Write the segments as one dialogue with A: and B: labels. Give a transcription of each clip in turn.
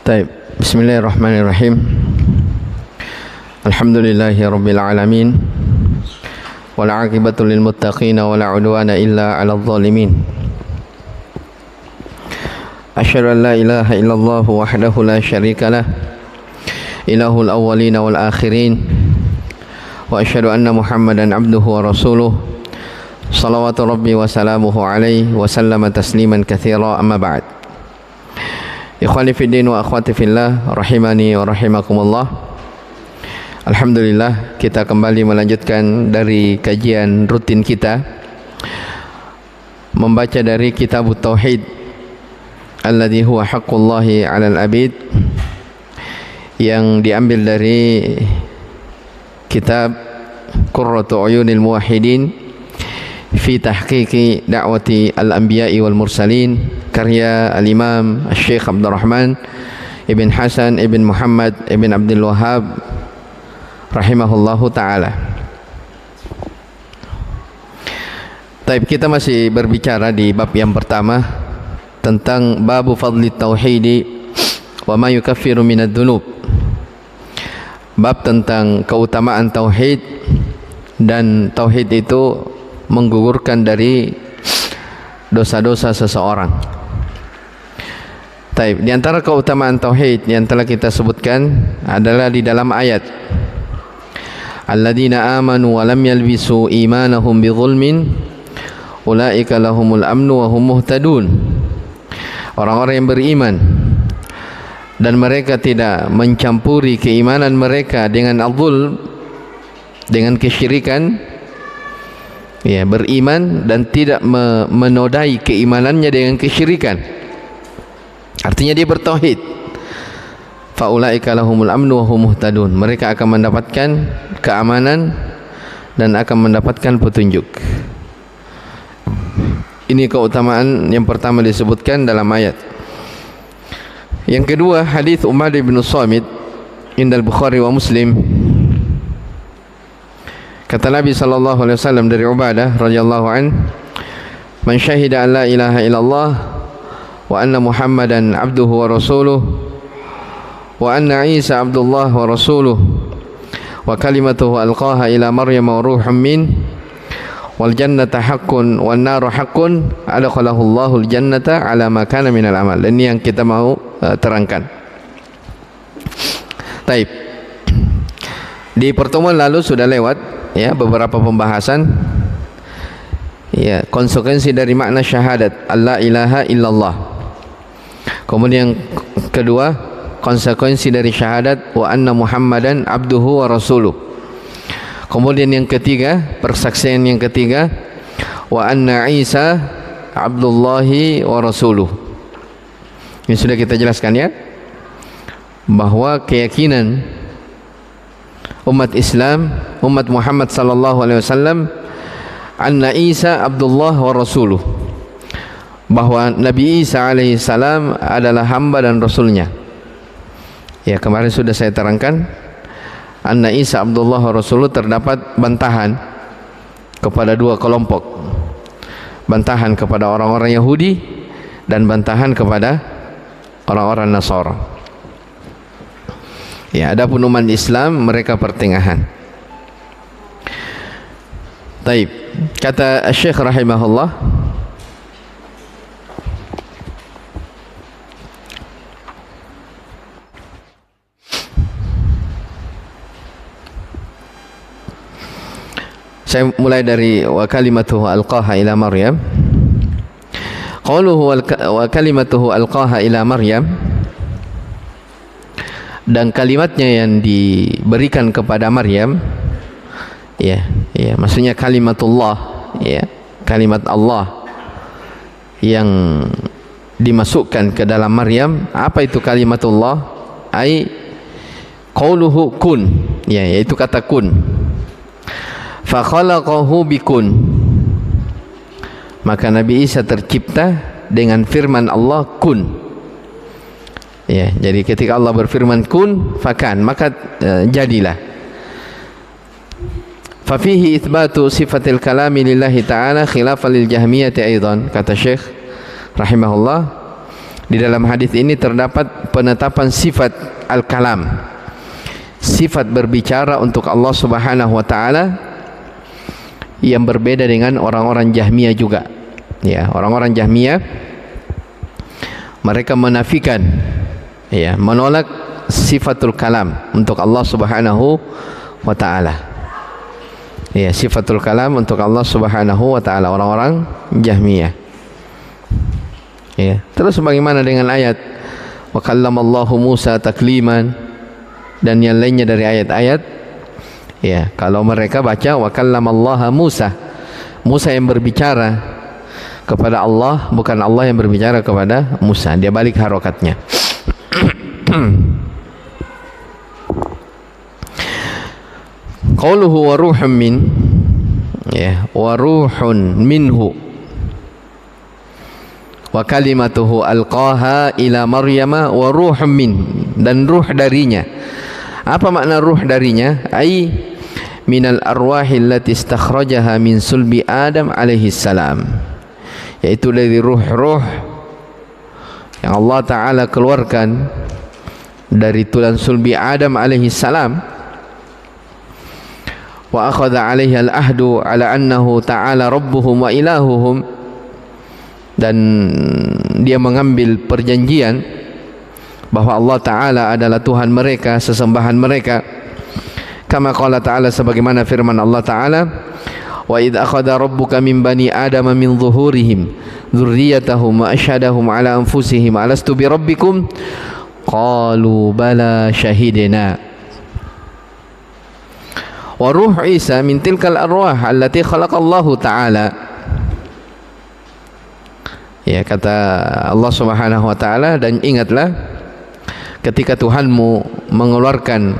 A: Taib. Bismillahirrahmanirrahim. Alhamdulillahi rabbil alamin. Wal 'aqibatu lil muttaqin wa la 'udwana illa 'alal zalimin. Asyhadu an la ilaha illallah wahdahu la syarikalah. Ilahul awwalin wal akhirin. Wa asyhadu anna Muhammadan 'abduhu wa rasuluh. Salawatu rabbi wa salamuhu alaihi wa sallama tasliman katsira, amma ba'd. Ikhwani fiddin wa akhwati fillah, rahimani wa rahimakumullah. Alhamdulillah, kita kembali melanjutkan dari kajian rutin kita, membaca dari kitab Tauhid alladhi huwa haqqullahi 'alal abid, yang diambil dari kitab Qurratu Uyunil Muwahhidin fi tahqiqi da'wati al-anbiya'i wal mursalin, karya al-imam Syekh Abdurrahman ibn Hasan ibn Muhammad ibn Abdul Wahhab rahimahullahu ta'ala. Taib, kita masih berbicara di bab yang pertama tentang babu fadli tauhidi wa ma yukaffiru minad dunub, bab tentang keutamaan tauhid, dan tauhid itu menggugurkan dari dosa-dosa seseorang. Taib, di antara keutamaan tauhid yang telah kita sebutkan adalah di dalam ayat alladzina amanu wa lam yalbisu imanahum bidzulmin ulaika lahumul amnu wa hum muhtadun. Orang-orang yang beriman dan mereka tidak mencampuri keimanan mereka dengan al-zulm, dengan kesyirikan, ya, beriman dan tidak menodai keimanannya dengan kesyirikan, artinya dia bertauhid. Faulaika lahumul amnu wa hum muhtadun. Mereka akan mendapatkan keamanan dan akan mendapatkan petunjuk. Ini keutamaan yang pertama disebutkan dalam ayat. Yang kedua, hadis Umadah bin Samit indal Bukhari wa Muslim. Kata Nabi sallallahu alaihi wasallam dari Ubadah radhiyallahu an, "Man syahida an la ilaha illallah wa anna Muhammadan abduhu wa rasuluh wa anna Isa abdullah wa rasuluh wa kalimatuhu alqaha ila Maryam wa ruhum min wal jannata haqqun wan naru haqqun adkhalahu Allahul jannata ala ma kana minal amal." Ini yang kita mau terangkan. Taib. Di pertemuan lalu sudah lewat, ya, beberapa pembahasan, ya, konsekuensi dari makna syahadat alla ilaha illallah. Kemudian yang kedua, konsekuensi dari syahadat wa anna Muhammadan abduhu wa rasuluh. Kemudian yang ketiga, persaksian yang ketiga, wa anna Isa abdullahi wa rasuluh. Ini sudah kita jelaskan, ya, bahwa keyakinan umat Islam, umat Muhammad sallallahu alaihi wasallam, anna Isa abdullah wa rasuluh, bahwa Nabi Isa alaihi salam adalah hamba dan rasulnya. Ya, kemarin sudah saya terangkan, anna Isa abdullah wa rasuluh terdapat bantahan kepada dua kelompok, bantahan kepada orang-orang Yahudi dan bantahan kepada orang-orang Nasara. Ya, adapun umat Islam mereka pertengahan. Taib, kata Syekh rahimahullah, saya mulai dari wa kalimatuhu alqaha ila Maryam. Qauluhu wa kalimatuhu alqaha ila Maryam, dan kalimatnya yang diberikan kepada Maryam, ya, ya, maksudnya kalimatullah, ya, kalimat Allah yang dimasukkan ke dalam Maryam. Apa itu kalimatullah? Ai qauluhu kun, ya, yaitu kata kun. Fa khalaqahu bikun, maka Nabi Isa tercipta dengan firman Allah kun. Ya, jadi ketika Allah berfirman kun fakan, maka jadilah. Fa fihi itsbatu sifatil kalami lillahi ta'ala khilafan lil jahmiyati aidan. Kata Syekh rahimahullah, Di dalam hadis ini terdapat penetapan sifat al-kalam, sifat berbicara untuk Allah Subhanahu wa taala, yang berbeda dengan orang-orang Jahmiyah juga. Ya, orang-orang Jahmiyah mereka menafikan, ya, menolak sifatul kalam untuk Allah Subhanahu wa taala. Ya, sifatul kalam untuk Allah Subhanahu wa taala, orang-orang Jahmiyah. Ya, terus bagaimana dengan ayat wa kallamallahu Musa takliman dan yang lainnya dari ayat-ayat? Ya, kalau mereka baca wa kallamallaha Musa, Musa yang berbicara kepada Allah, bukan Allah yang berbicara kepada Musa. Dia balik harokatnya. Qauluhu wa ruhun min, ya, wa ruhun minhu wa kalimatuhu alqaha ila Maryama wa ruhun min, dan ruh darinya. Apa makna ruh darinya? Ai minal arwahi allati istakhrajaha min sulbi Adam alaihi salam, yaitu dari ruh-ruh yang Allah Ta'ala keluarkan dari tulang sulbi Adam alaihi salam. Wa akhadha alaihi al-ahdu ala annahu ta'ala rabbuhum wa ilahuhum, dan dia mengambil perjanjian bahwa Allah Ta'ala adalah Tuhan mereka, sesembahan mereka. Kama qala Ta'ala, sebagaimana firman Allah Ta'ala, wa idh akhadha rabbuka min bani adama min zuhurihim dzurriyyatahum wa asyhadahum ala anfusihim alastu bi rabbikum qalu bala syahidna. Wa ruh Isa min tilkal arwah allati khalaqallahu Ta'ala. Ya, kata Allah Subhanahu wa taala, dan ingatlah ketika Tuhanmu mengeluarkan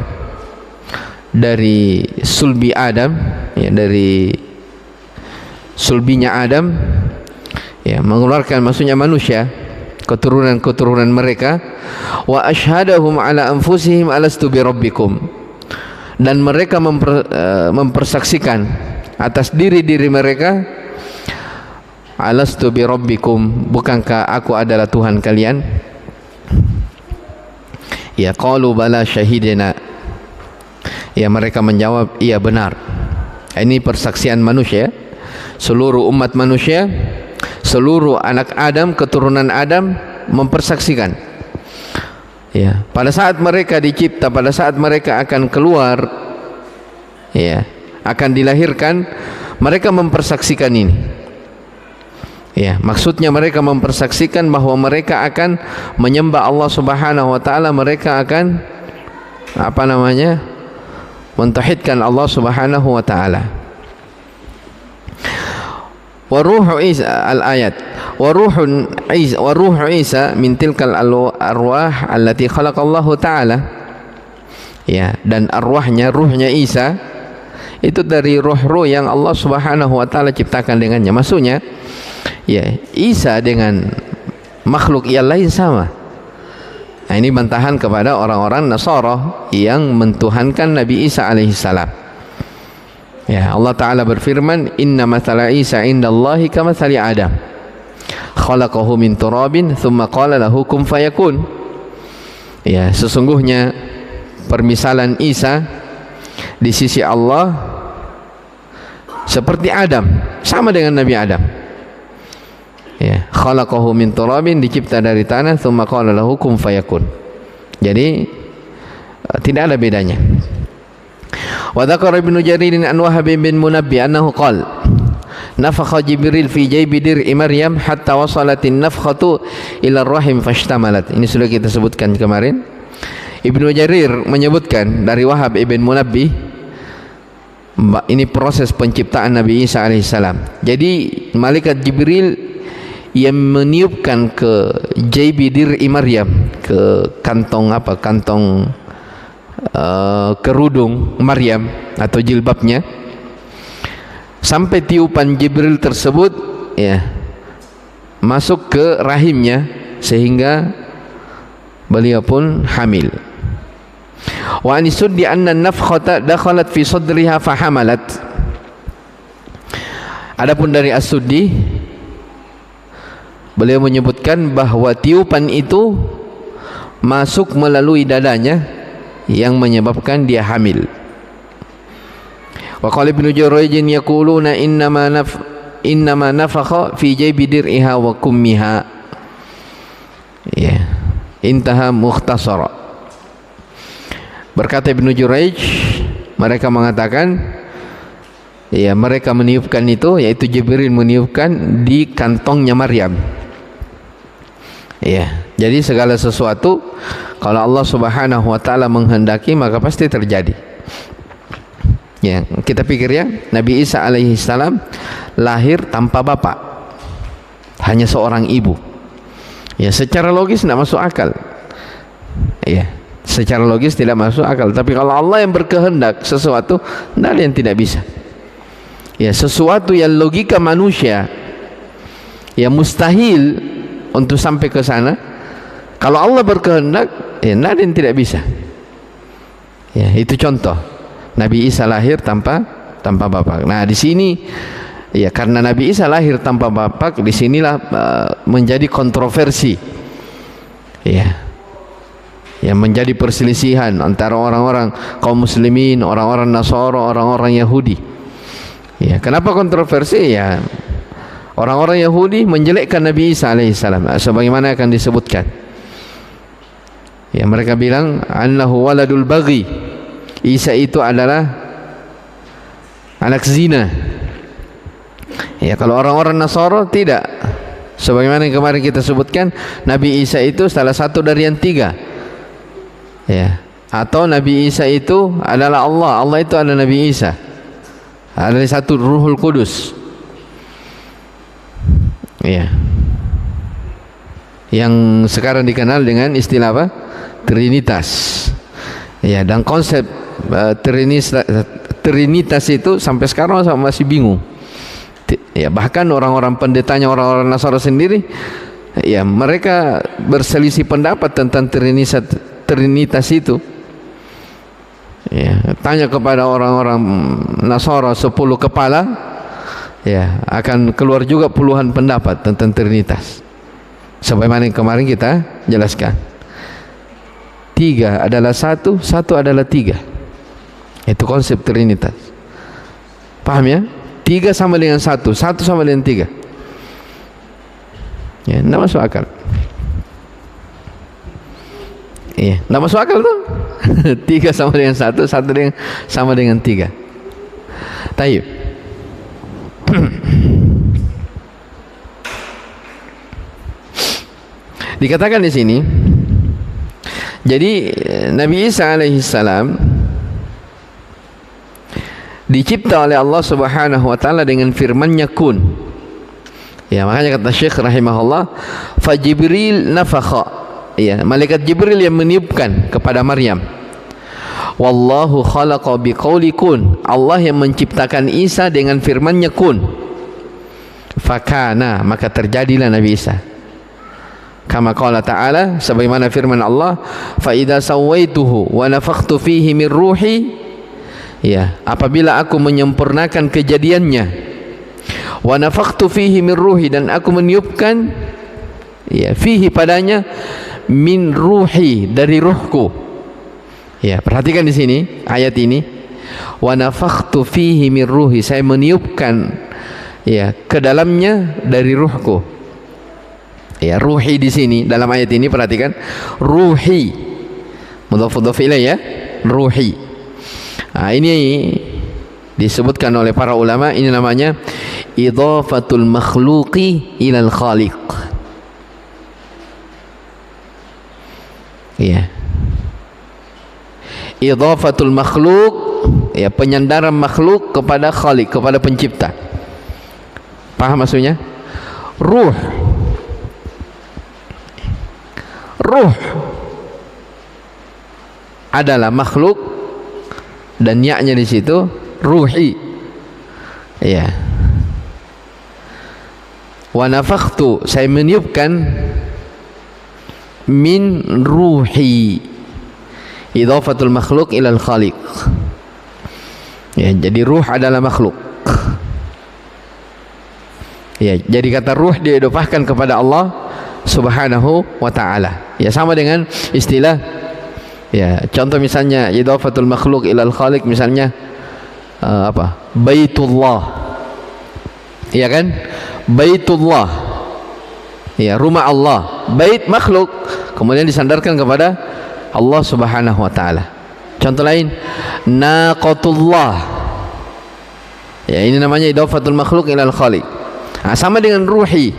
A: dari sulbi Adam, ya, dari sulbinya Adam, ya, mengeluarkan maksudnya manusia, keturunan-keturunan mereka. Wa asyhadahum ala anfusihim alastu bi rabbikum, dan mereka mempersaksikan atas diri-diri mereka, alastu bi rabbikum, bukankah aku adalah Tuhan kalian? Ya, qalu bala syahidina, ya, mereka menjawab iya benar. Ini persaksian manusia, seluruh umat manusia, seluruh anak Adam, keturunan Adam mempersaksikan. Ya, pada saat mereka dicipta, pada saat mereka akan keluar, ya, akan dilahirkan, mereka mempersaksikan ini. Ya, maksudnya mereka mempersaksikan bahwa mereka akan menyembah Allah Subhanahu wa taala, mereka akan mentauhidkan Allah Subhanahu wa taala. Wa ruhu Isa, al-ayat, wa ruhu Isa min tilkal arwah allati khalaqallahu taala. Ya, dan arwahnya, ruhnya Isa itu dari ruh-ruh yang Allah Subhanahu wa taala ciptakan dengannya. Maksudnya, ya, Isa dengan makhluk yang lain sama. Nah, ini bantahan kepada orang-orang Nasara yang mentuhankan Nabi Isa alaihissalam. Ya, Allah Ta'ala berfirman, inna mathala Isa indallahi kamathali Adam khalaqahu min turabin thumma qala lahu kun fayakun. Ya, sesungguhnya permisalan Isa di sisi Allah seperti Adam, sama dengan Nabi Adam. Ya, khalaqahu min turabin, dicipta dari tanah, thumma qala lahu kun fayakun. Jadi tidak ada bedanya. Wa dzakara Ibnu Jarir an Wahab bin Munabbi annahu qala nafakha Jibril fi jaybi dir'i Maryam hatta wasalatin nafkhatu ila rahim fashtamalat. Ini sudah kita sebutkan kemarin. Ibnu Jarir menyebutkan dari Wahab ibn Munabbi, ini proses penciptaan Nabi Isa alaihissalam. Jadi malaikat Jibril yang meniupkan ke jaybi dir'i Maryam, ke kantong kerudung Maryam atau jilbabnya, sampai tiupan Jibril tersebut, ya, masuk ke rahimnya sehingga beliau pun hamil. Wa anisuddi anna nafkhata dakhalat fi sadriha fahamalat. Adapun dari As-Suddi beliau menyebutkan bahwa tiupan itu masuk melalui dadanya yang menyebabkan dia hamil. Wa qala Ibnu Jurayj yaquluna innama nafakha fi jaybi dir'iha wa kummiha. Ya, intaha mukhtasara. Berkata Ibnu Jurayj, mereka mengatakan, ya, mereka meniupkan itu, yaitu Jibril meniupkan di kantongnya Maryam. Ya, jadi segala sesuatu kalau Allah Subhanahu wa taala menghendaki maka pasti terjadi. Ya, kita pikir ya, Nabi Isa alaihi salam lahir tanpa bapak, hanya seorang ibu. Ya, secara logis tidak masuk akal. Ya, secara logis tidak masuk akal. Tapi kalau Allah yang berkehendak sesuatu, tidak ada yang tidak bisa. Ya, sesuatu yang logika manusia yang mustahil untuk sampai ke sana, kalau Allah berkehendak, ya tidak ada yang tidak bisa. Ya, itu contoh. Nabi Isa lahir tanpa bapak. Nah, di sini ya, karena Nabi Isa lahir tanpa bapak, disinilah menjadi kontroversi. Ya, yang menjadi perselisihan antara orang-orang kaum muslimin, orang-orang Nasara, orang-orang Yahudi. Ya, kenapa kontroversi? Ya, orang-orang Yahudi menjelekkan Nabi Isa alaihissalam, sebagaimana akan disebutkan. Ya, mereka bilang annahu waladul baghi. Isa itu adalah anak zina. Ya, kalau orang-orang Nasara tidak. Sebagaimana yang kemarin kita sebutkan, Nabi Isa itu salah satu dari yang tiga. Ya, atau Nabi Isa itu adalah Allah, Allah itu adalah Nabi Isa. Ada satu Ruhul Kudus. Ya, yang sekarang dikenal dengan istilah apa? Trinitas. Ya, dan konsep Trinitas itu sampai sekarang masih bingung. Ya, bahkan orang-orang pendetanya, orang-orang Nasara sendiri, ya, mereka berselisih pendapat tentang Trinitas itu. Ya, tanya kepada orang-orang Nasara 10 kepala, ya, akan keluar juga puluhan pendapat tentang Trinitas. Sebagaimana yang kemarin kita jelaskan, 3 adalah 1, 1 adalah 3. Itu konsep Trinitas. Paham ya? 3 sama dengan 1, 1 sama dengan 3. Ya, tidak masuk akal. Iya, tidak masuk akal tuh. 3 sama dengan 1, 1 sama dengan 3. Tayyib. Dikatakan di sini, jadi Nabi Isa alaihissalam dicipta oleh Allah Subhanahu wa taala dengan firman-Nya kun. Ya, makanya kata Syekh rahimahullah, fa Jibril nafakha. Ya, malaikat Jibril yang meniupkan kepada Maryam. Wallahu khalaqa biqauli kun. Allah yang menciptakan Isa dengan firman-Nya kun. Fakana, maka terjadilah Nabi Isa. Kama qala ta'ala, sebagaimana firman Allah, fa idza sawaituhu wa nafakhtu fihi min ruhi. Ya, apabila aku menyempurnakan kejadiannya, wa nafakhtu fihi min ruhi, dan aku meniupkan, ya, fihi padanya, min ruhi, dari ruhku. Ya, perhatikan di sini ayat ini, wa nafakhtu fihi min ruhi, saya meniupkan, ya, ke dalamnya dari ruhku. Ya, ruhi di sini dalam ayat ini, perhatikan, ruhi mudhaf ilaih, ya, ruhi. Nah, ini disebutkan oleh para ulama, ini namanya idhafatul makhluqi ilal khaliq. Ya, idhafatul makhluk, ya, penyandaran makhluk kepada khaliq, kepada pencipta. Paham maksudnya? Ruh adalah makhluk, dan ya-nya di situ ruhi. Ya. Wa nafakhtu, saya meniupkan, min ruhi, idhafatul makhluk ilal khaliq. Ya, jadi ruh adalah makhluk. Ya, jadi kata ruh diidofahkan kepada Allah Subhanahu wa ta'ala. Ya, sama dengan istilah, ya, contoh misalnya idofatul makhluk ilal khaliq, misalnya Baitullah, ya kan? Baitullah, ya, rumah Allah. Bait makhluk, kemudian disandarkan kepada Allah Subhanahu wa ta'ala. Contoh lain, Naqatullah, ya, ini namanya idofatul makhluk ilal khaliq. Sama dengan ruhi.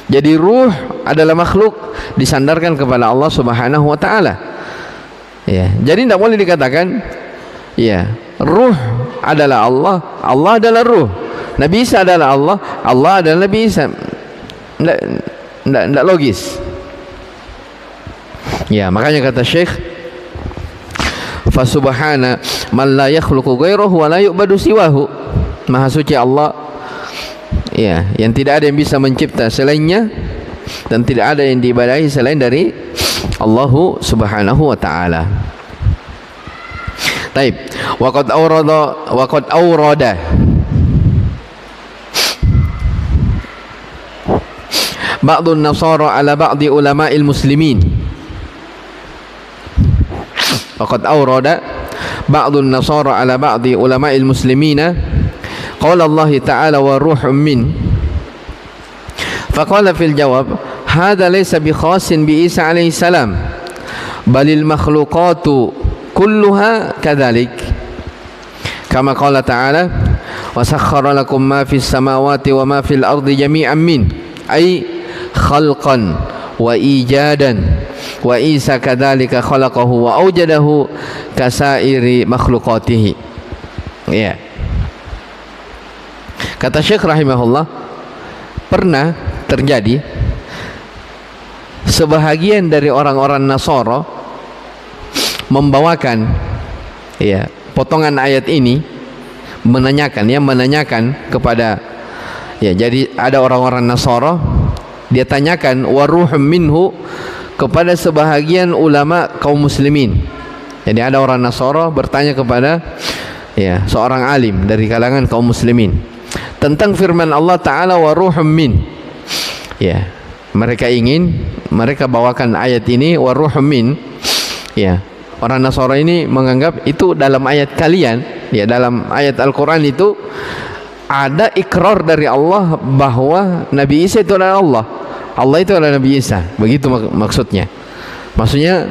A: Jadi ruh adalah makhluk disandarkan kepada Allah Subhanahu wa ta'ala. Ya, jadi tidak boleh dikatakan, ya, ruh adalah Allah, Allah adalah ruh. Nabi Isa adalah Allah, Allah adalah Nabi Isa. Tidak logis. Ya, makanya kata Syekh, fa subhana man la yakhluqu ghairahu wa la yu'badu siwahu. Maha suci Allah, ya, yang tidak ada yang bisa mencipta selainnya dan tidak ada yang diibadahi selain dari Allah Subhanahu wa ta'ala. Taib. Wa qad awrada ba'dun nasara ala ba'di ulama'il muslimin. Wa qad awrada ba'dun nasara ala ba'di ulama'il muslimina qala Allah ta'ala wa ruhun min. Faqala fil jawab hadha laysa bi khasin bi Isa alaihi salam balil makhluqatu kulluha kadzalik kama qala ta'ala wa sakhkhara lakum ma fis samawati wa ma fil ardi jami'an min ay khalqan wa ijadan wa Isa kadzalika khalaqahu wa awjadahu kasairi makhluqatihi. Ya, kata Syekh rahimahullah, pernah terjadi sebahagian dari orang-orang Nasara membawakan, ya, potongan ayat ini, menanyakan kepada, ya, jadi ada orang-orang Nasara, dia tanyakan waruhum minhu kepada sebahagian ulama kaum muslimin. Jadi ada orang Nasara bertanya kepada, ya, seorang alim dari kalangan kaum muslimin tentang firman Allah Ta'ala wa ruhum min. Ya, mereka bawakan ayat ini wa ruhum min. Ya, orang Nasara ini menganggap itu dalam ayat kalian, ya, dalam ayat Al-Quran itu ada ikrar dari Allah bahwa Nabi Isa itu adalah Allah, Allah itu adalah Nabi Isa. Begitu maksudnya. Maksudnya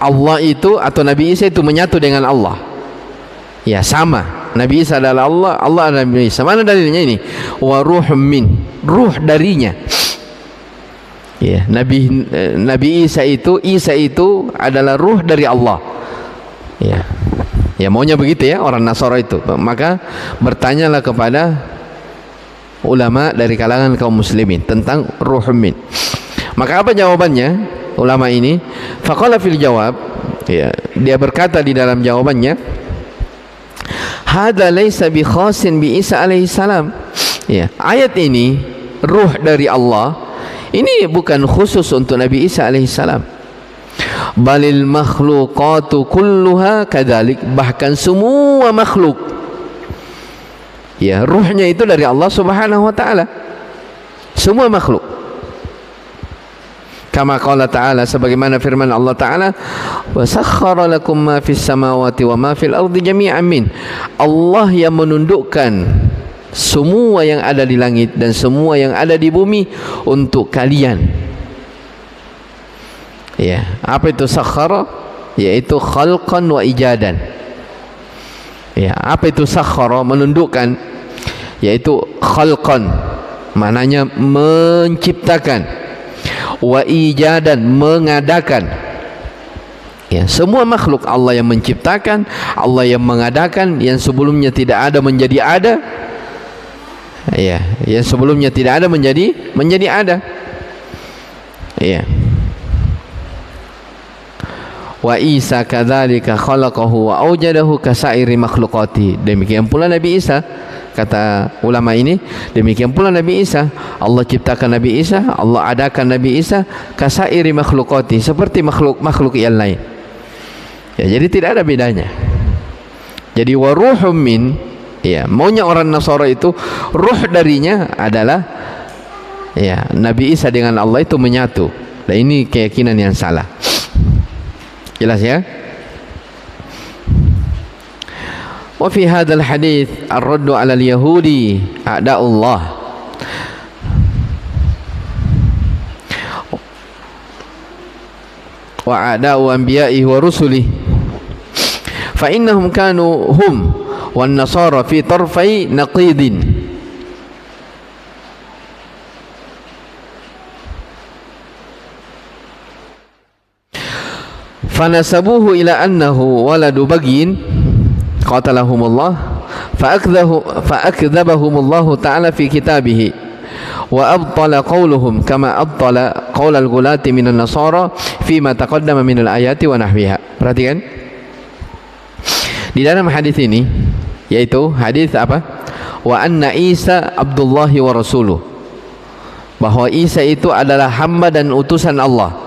A: Allah itu atau Nabi Isa itu menyatu dengan Allah. Ya, sama. Nabi Isa adalah Allah, Allah adalah Nabi Isa. Mana dalilnya ini? Wa ruhum min, ruh darinya. Ya, Nabi Isa itu adalah ruh dari Allah. Ya. Ya, maunya begitu, ya, orang Nasara itu. Maka bertanyalah kepada ulama dari kalangan kaum muslimin tentang ruhum min. Maka apa jawabannya ulama ini? Faqala fil jawab, ya, dia berkata di dalam jawabannya, hadza laisa bi khasin bi Isa alaihi salam. Ya, ayat ini ruh dari Allah ini bukan khusus untuk Nabi Isa alaihi salam. Balil makhluqatu kulluha kadzalik, bahkan semua makhluk, ya, ruhnya itu dari Allah Subhanahu wa ta'ala, semua makhluk. Kama qala ta'ala, sebagaimana firman Allah Ta'ala, wa sakhkhara lakum ma fis samawati wa ma fil ardi jami'an min. Allah yang menundukkan semua yang ada di langit dan semua yang ada di bumi untuk kalian. Ya, apa itu sakhkhara? Yaitu khalqan wa ijadan. Ya, apa itu sakhkhara? Menundukkan, yaitu khalqan, maknanya menciptakan, wa ijadan, mengadakan. Ya, semua makhluk Allah yang menciptakan, Allah yang mengadakan, yang sebelumnya tidak ada menjadi ada. Ya, yang sebelumnya tidak ada menjadi ada. Ya. Wa Isa kadzalika khalaqahu wa awjadahu kasairi makhluqati. Demikian pula Nabi Isa, kata ulama ini, demikian pula Nabi Isa, Allah ciptakan Nabi Isa, Allah adakan Nabi Isa kasairi makhluqati, seperti makhluk-makhluk yang lain. Ya, jadi tidak ada bedanya. Jadi wa ruhum min, Ya, maunya orang Nasara itu ruh darinya adalah ya Nabi Isa dengan Allah itu menyatu. Dan ini keyakinan yang salah. Jelas ya? Wa fi hadzal hadits ar-raddu 'ala al-yahudi a'da'ullah. Wa a'da'u anbiya'ihi wa rusulihi. Fa innahum kanu hum wan nasara fi tarfai naqidin. Fanasabuhu ila annahu waladu bagyin qatalahumullah fa'akdzabahumullahu ta'ala fi kitabih wa abtala qawluhum kama abtala qawl al-ghulati minan nasara fima taqaddama minal ayati wa nahwiha. Perhatikan di dalam hadis ini, yaitu hadis apa? Wa anna Isa Abdullahi wa rasuluh, bahwa Isa itu adalah hamba dan utusan Allah.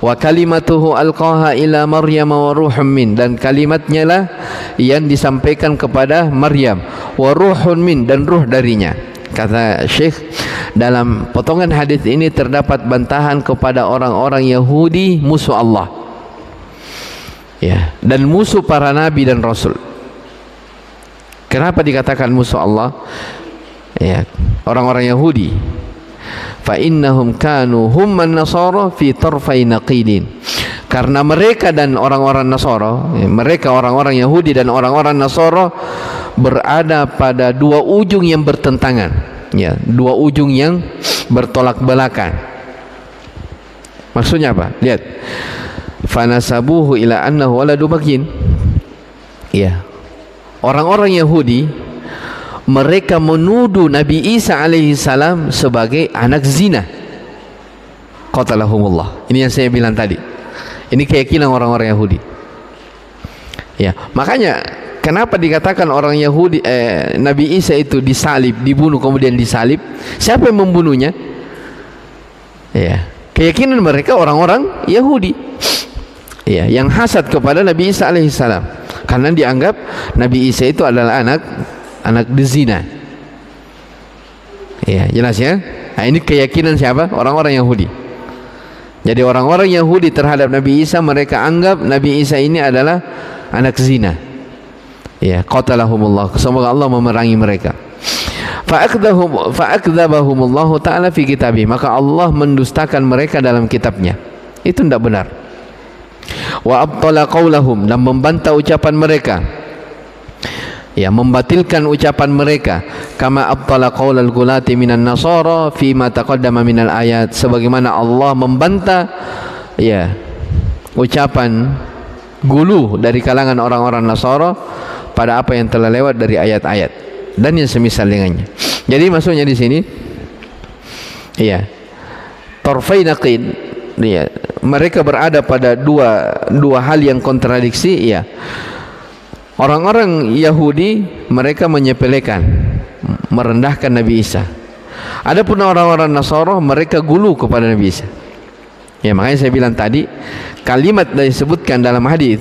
A: Wa kalimatuhu alqaha ila Maryam wa ruhun min, dan kalimatnya lah yang disampaikan kepada Maryam, wa ruhun min, dan ruh darinya. Kata Syekh, dalam potongan hadis ini terdapat bantahan kepada orang-orang Yahudi musuh Allah, ya, dan musuh para nabi dan rasul. Kenapa dikatakan musuh Allah? Ya, orang-orang Yahudi. Fa innahum kanu humman nasara fi tarfai naqidin, karena mereka dan orang-orang Nasara, mereka orang-orang Yahudi dan orang-orang Nasara berada pada dua ujung yang bertentangan, ya, dua ujung yang bertolak belakang. Maksudnya apa? Lihat, fanasabuhu ila annahu waladu bagyin. Ya, orang-orang Yahudi mereka menuduh Nabi Isa alaihi salam sebagai anak zina. Qatalahumullah. Ini yang saya bilang tadi. Ini keyakinan orang-orang Yahudi. Ya, makanya kenapa dikatakan orang Yahudi Nabi Isa itu disalib, dibunuh kemudian disalib? Siapa yang membunuhnya? Ya, keyakinan mereka orang-orang Yahudi. Ya, yang hasad kepada Nabi Isa alaihi salam karena dianggap Nabi Isa itu adalah anak zina. Ya, jelas ya? Nah, ini keyakinan siapa? Orang-orang Yahudi. Jadi orang-orang Yahudi terhadap Nabi Isa, mereka anggap Nabi Isa ini adalah anak zina. Ya, qatalahumullah. Semoga Allah memerangi mereka. Fa'akdzabahumullahu ta'ala fi kitabih. Maka Allah mendustakan mereka dalam kitabnya. Itu tidak benar. Wa abtala qawlahum, dan membantah ucapan mereka. Ya, membatilkan ucapan mereka, kama abtala qaulal ghulati minan nasara fi ma taqaddama minal ayat, sebagaimana Allah membantah ya ucapan gulu dari kalangan orang-orang Nasara pada apa yang telah lewat dari ayat-ayat dan yang semisal dengannya. Jadi maksudnya di sini ya tarfai naqid, ya, mereka berada pada dua hal yang kontradiksi. Ya, orang-orang Yahudi mereka menyepelekan, merendahkan Nabi Isa. Adapun orang-orang Nasara mereka gulu kepada Nabi Isa. Ya, makanya saya bilang tadi kalimat yang disebutkan dalam hadis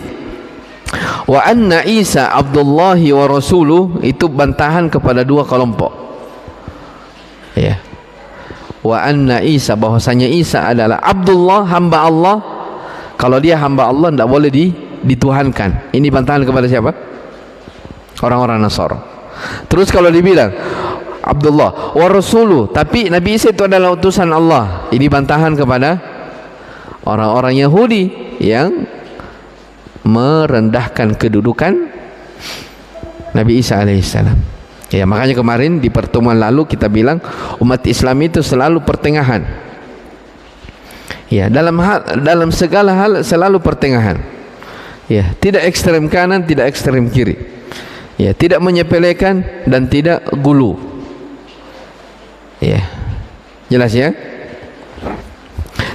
A: wa anna Isa Abdullahi wa rasuluh itu bantahan kepada dua kelompok. Ya. Wa anna Isa, bahwasanya Isa adalah Abdullah, hamba Allah. Kalau dia hamba Allah tidak boleh dituhankan. Ini bantahan kepada siapa? Orang-orang Nasara. Terus kalau dibilang Abdullah wa rasuluh, tapi Nabi Isa itu adalah utusan Allah, ini bantahan kepada orang-orang Yahudi yang merendahkan kedudukan Nabi Isa alaihissalam. Ya, makanya kemarin di pertemuan lalu kita bilang umat Islam itu selalu pertengahan. Ya, dalam segala hal selalu pertengahan. Ya, tidak ekstrem kanan, tidak ekstrem kiri. Ya, tidak menyepelekan dan tidak gulu. Ya, jelas ya?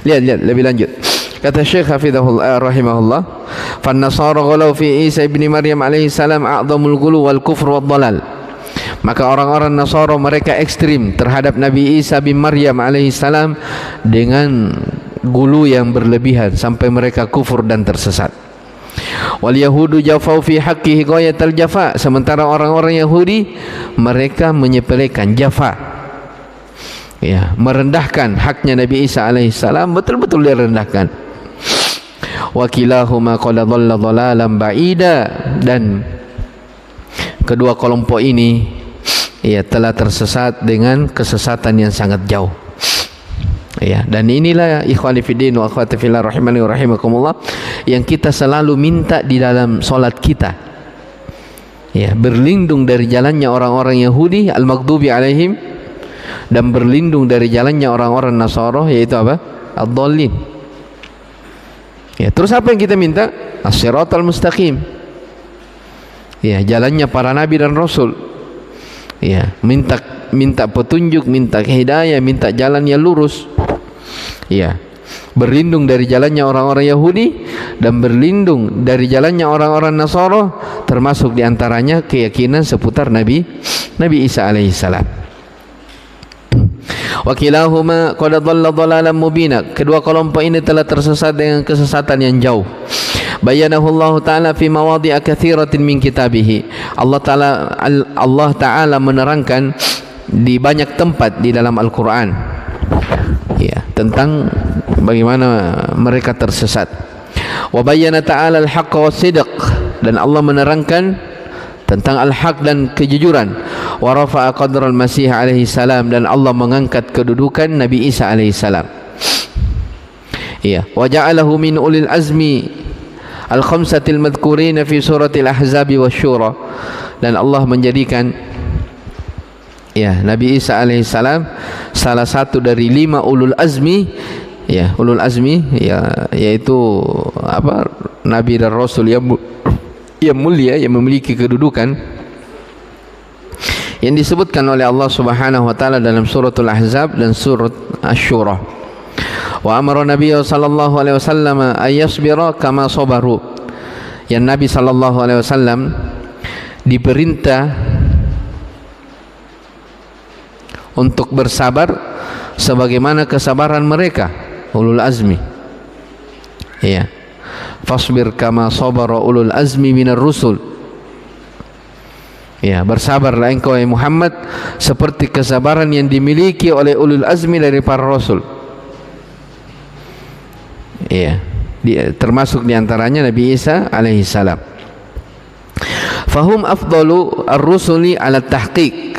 A: Lihat lebih lanjut. Kata Syekh Hafizahullah rahimahullah, "Fan nasara ghalau fi Isa ibni Maryam alaihi salam a'dhamul ghulu wal kufr wad dhalal." Maka orang-orang Nasara mereka ekstrim terhadap Nabi Isa bin Maryam alaihi salam dengan gulu yang berlebihan sampai mereka kufur dan tersesat. Wal yahudu jafau fi haqqihi ghayatal jafa. Sementara orang-orang Yahudi mereka menyepelekan jafa, ya, merendahkan haknya Nabi Isa alaihissalam, betul-betul dia rendahkan. Wa kilahuma qad dhalla dhalalan ba'ida. Dan kedua kelompok ini, ya, telah tersesat dengan kesesatan yang sangat jauh. Ya, dan inilah ikhwani fiddin wa akhwati fillah rahimani wa rahimakumullah yang kita selalu minta di dalam solat kita. Ya, berlindung dari jalannya orang-orang Yahudi al-maghdubi alaihim, dan berlindung dari jalannya orang-orang Nasara, yaitu apa? Ad-dhallin. Ya, terus apa yang kita minta? As-siratal mustaqim. Ya, jalannya para nabi dan rasul. Ya, minta petunjuk, minta hidayah, minta jalan yang lurus. Ya, berlindung dari jalannya orang-orang Yahudi dan berlindung dari jalannya orang-orang Nasara, termasuk diantaranya keyakinan seputar Nabi Isa alaihissalam. Wa kilahuma qad dhalla dhalalan mubina. Kedua kelompok ini telah tersesat dengan kesesatan yang jauh. Bayanahu Allah Ta'ala fi mawadhi'a katsiratin min kitabih. Allah Ta'ala menerangkan di banyak tempat di dalam Al-Quran, ya, tentang bagaimana mereka tersesat. Wa bayyana ta'ala al-haqqa was-sidq. Dan Allah menerangkan tentang al-haq dan kejujuran. Wa rafa'a qadra al-masih alaihi salam. Dan Allah mengangkat kedudukan Nabi Isa alaihi salam. Ya, wa ja'alahu min ulil azmi al-khamsatil madhkurina fi suratil ahzab wasyura. Dan Allah menjadikan, ya, Nabi Isa alaihissalam salah satu dari 5 ulul azmi. Ya, ulul azmi, ya, yaitu apa? Nabi dan Rasul yang mulia, yang memiliki kedudukan yang disebutkan oleh Allah Subhanahu wa taala dalam suratul Ahzab dan surat Asy-Syura. Wa amara Nabi sallallahu alaihi wasallam ayasbira kama sabaru. Yang Nabi sallallahu alaihi wasallam diperintah untuk bersabar sebagaimana kesabaran mereka ulul azmi. Ya, fasbir kama sabara ulul azmi minar rusul. Ya, bersabarlah engkau ya Muhammad seperti kesabaran yang dimiliki oleh ulul azmi dari para rasul. Ya, termasuk diantaranya Nabi Isa alaihissalam. Fahum afdalu ar-rusuli ala tahqiq.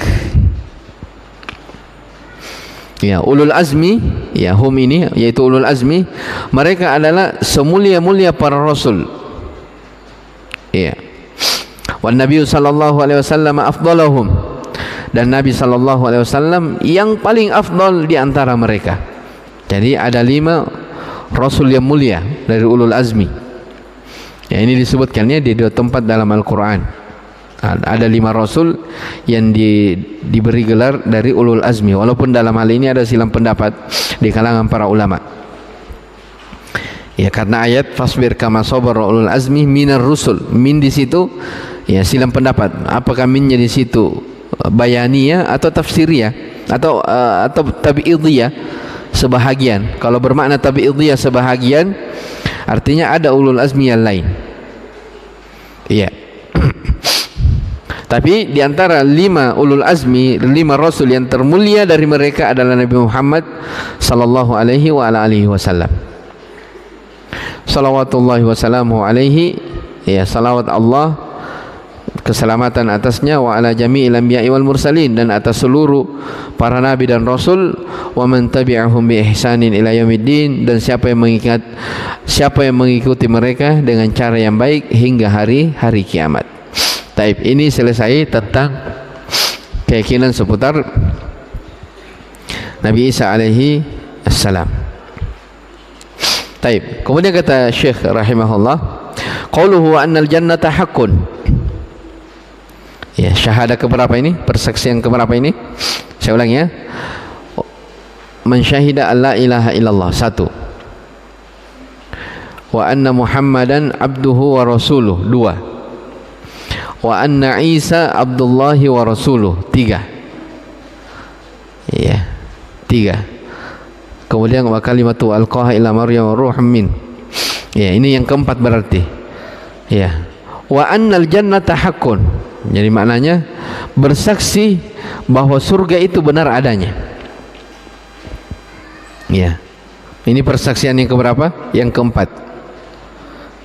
A: Ya, ulul azmi, ya, hum ini yaitu ulul azmi, mereka adalah semulia-mulia para rasul. Ya. Wan Nabi sallallahu alaihi wasallam afdaluhum. Dan Nabi sallallahu alaihi wasallam yang paling afdal di antara mereka. Jadi ada 5 rasul yang mulia dari ulul azmi. Ya, ini disebutkannya di 2 tempat dalam Al-Qur'an. Ada 5 rasul yang diberi gelar dari ulul azmi, walaupun dalam hal ini ada silang pendapat di kalangan para ulama. Ya, karena ayat fasbir kama sabara ulul azmi minar rusul, min di situ, ya, silang pendapat apakah minnya di situ bayaniyah atau tafsiriyah atau tabi'idiyah sebahagian. Kalau bermakna tabi'idiyah sebahagian, artinya ada ulul azmi yang lain. Iya. Tapi di antara 5 ulul azmi, 5 rasul yang termulia dari mereka adalah Nabi Muhammad sallallahu alaihi wa ala alihi wasallam. Salawatullahi wassalamu alaihi, ya, salawat Allah keselamatan atasnya, wa ala jami'il anbiya'i wal mursalin, dan atas seluruh para nabi dan rasul, wa man tabi'ahum bi ihsanin ila yaumiddin, dan siapa yang mengikuti mereka dengan cara yang baik hingga hari kiamat. Taib, ini selesai tentang keyakinan seputar Nabi Isa alaihi assalam. Taib, kemudian kata Syekh rahimahullah, qauluhu annal jannata haqqun. Ya, syahadah keberapa ini? Persaksian keberapa ini? Saya ulang ya. Man syahida alla ilaha illallah, 1. Wa anna Muhammadan abduhu wa rasuluh, 2. Wa anna Isa abdullahi wa rasuluh, 3. Ya, 3. Kemudian wa kalimatu alqaha ila Maryam ruhum min. Ya, ini yang keempat berarti. Ya. Wa annal jannata haqqun. Jadi maknanya bersaksi bahwa surga itu benar adanya. Ya. Ini persaksian yang keberapa? Yang keempat.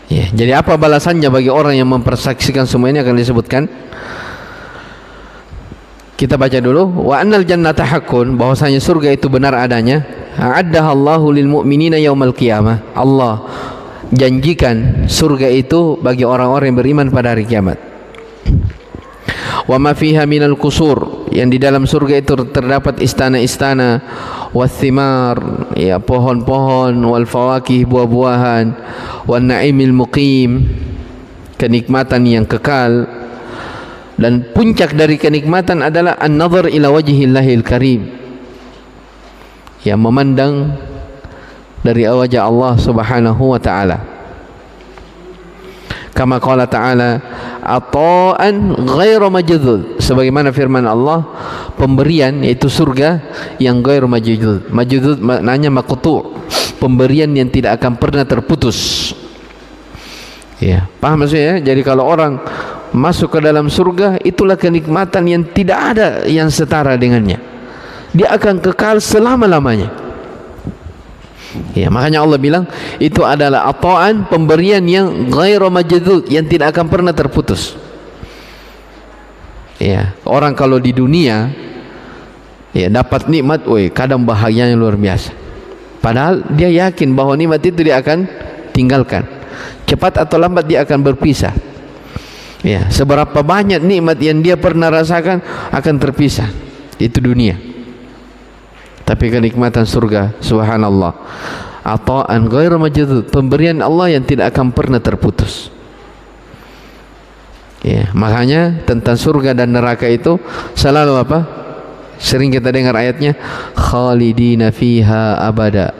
A: Ya, jadi apa balasannya bagi orang yang mempersaksikan semua ini akan disebutkan. Kita baca dulu. Wa annal jannata haqqun, bahwasanya surga itu benar adanya. A'addaha Allahu lil mu'minina yaumal qiyamah. Allah janjikan surga itu bagi orang-orang yang beriman pada hari kiamat. Wa ma fiha minal qusur, yang di dalam surga itu terdapat istana-istana, wathimar, ya pohon-pohon, wal fawakih, buah-buahan, wan na'imil muqim, kenikmatan yang kekal. Dan puncak dari kenikmatan adalah an-nazar ila wajhillahil karim, yang memandang dari wajah Allah Subhanahu wa taala. Kama qala ta'ala ata'an ghairu majdud, sebagaimana firman Allah, pemberian yaitu surga yang ghairu majdud. Majdud maknanya maqtu', pemberian yang tidak akan pernah terputus. Ya, paham maksudnya? Jadi kalau orang masuk ke dalam surga, itulah kenikmatan yang tidak ada yang setara dengannya. Dia akan kekal selama-lamanya. Ya, makanya Allah bilang itu adalah ata'an, pemberian yang ghairu majdud, yang tidak akan pernah terputus. Ya, orang kalau di dunia ya dapat nikmat, kadang bahagianya luar biasa. Padahal dia yakin bahwa nikmat itu dia akan tinggalkan. Cepat atau lambat dia akan berpisah. Ya, seberapa banyak nikmat yang dia pernah rasakan akan terpisah. Itu dunia. Tapi kenikmatan surga, subhanallah, ata'an ghairu majdud, pemberian Allah yang tidak akan pernah terputus. Ya, makanya tentang surga dan neraka itu selalu apa? Sering kita dengar ayatnya, khalidina fiha abada.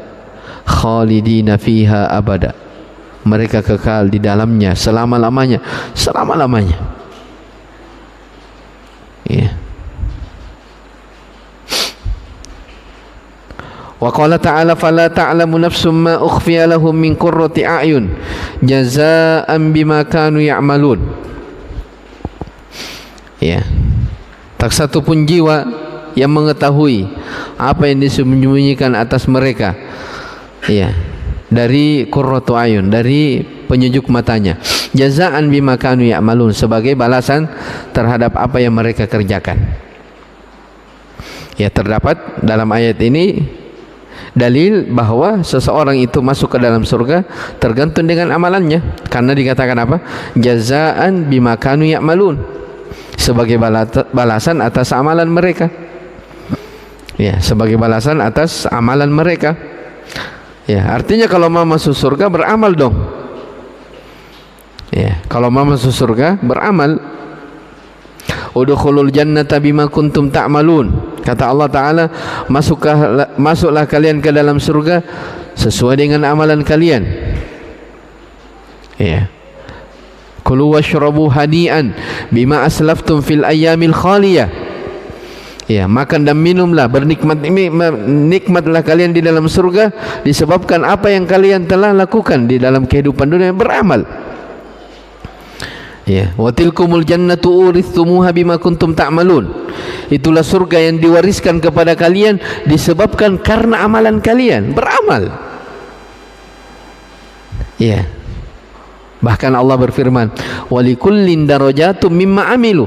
A: Khalidina fiha abada. Mereka kekal di dalamnya selama-lamanya, selama-lamanya. Ya. Wa qala ta'ala fala ta'lamu nafsum ma ukhfiya lahum min qurrati a'yun jazaa'an bima kanu ya'malun. Ya. Tak satu pun jiwa yang mengetahui apa yang disembunyikan atas mereka. Ya. Dari qurratu ayun, dari penyejuk matanya, jazaan bima kanu ya'malun, sebagai balasan terhadap apa yang mereka kerjakan. Ya, terdapat dalam ayat ini dalil bahwa seseorang itu masuk ke dalam surga tergantung dengan amalannya, karena dikatakan apa? Jazaan bima kanu ya'malun, sebagai balasan atas amalan mereka. Ya, sebagai balasan atas amalan mereka. Ya, artinya kalau mau masuk surga beramal dong. Ya, kalau mau masuk surga beramal. Udkhulul jannata bima kuntum ta'malun. Kata Allah Ta'ala, masuklah kalian ke dalam surga sesuai dengan amalan kalian. Ya. Kulu washrabu hani'an bima aslaftum fil ayyamil khaliyah. Ya, makan dan minumlah, nikmatlah kalian di dalam surga disebabkan apa yang kalian telah lakukan di dalam kehidupan dunia, beramal. Ya, wa tilkumul jannatu urithumuha bima kuntum ta'malun. Itulah surga yang diwariskan kepada kalian disebabkan karena amalan kalian, beramal. Ya. Bahkan Allah berfirman, walikullin darajatum mimma amilu.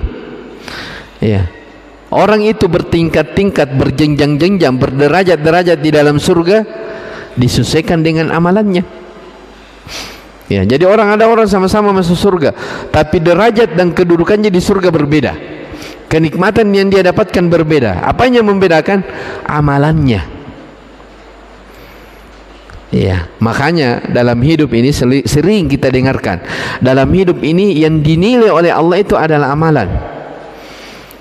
A: Ya. Orang itu bertingkat-tingkat, berjenjang-jenjang, berderajat-derajat di dalam surga disesuaikan dengan amalannya. Ya, jadi ada orang sama-sama masuk surga, tapi derajat dan kedudukannya di surga berbeda. Kenikmatan yang dia dapatkan berbeda. Apanya yang membedakan? Amalannya. Ya, makanya dalam hidup ini sering kita dengarkan, dalam hidup ini yang dinilai oleh Allah itu adalah amalan.